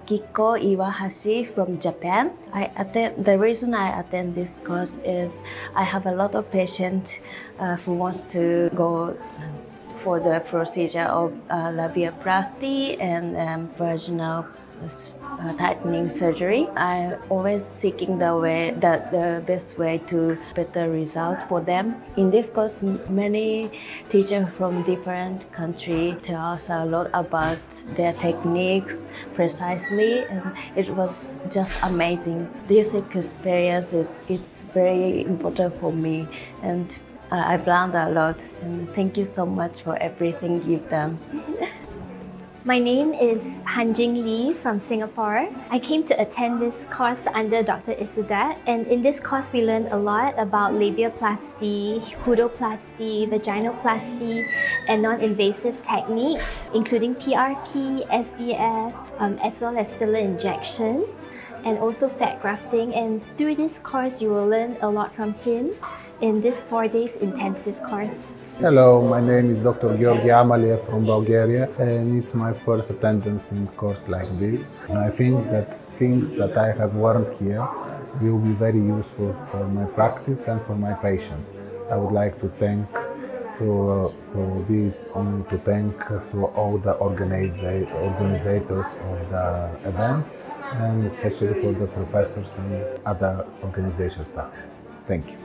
Akiko Iwahashi from Japan. The reason I attend this course is I have a lot of patients who wants to go for the procedure of labiaplasty and vaginal tightening surgery. I always seeking the best way to better result for them. In this course, many teachers from different countries tell us a lot about their techniques precisely, and it was just amazing. This experience it's very important for me, and I've learned a lot. And thank you so much for everything you've done. My name is Hanjing Lee from Singapore. I came to attend this course under Dr. Eserdağ, and in this course we learned a lot about labiaplasty, pudoplasty, vaginoplasty, and non-invasive techniques, including PRP, SVF, as well as filler injections, and also fat grafting. And through this course you will learn a lot from him in this 4 days intensive course. Hello, my name is Dr. Georgi Amaliev from Bulgaria, and it's my first attendance in a course like this. And I think that things that I have learned here will be very useful for my practice and for my patient. I would like to thank all the organizers of the event, and especially for the professors and other organization staff. Thank you.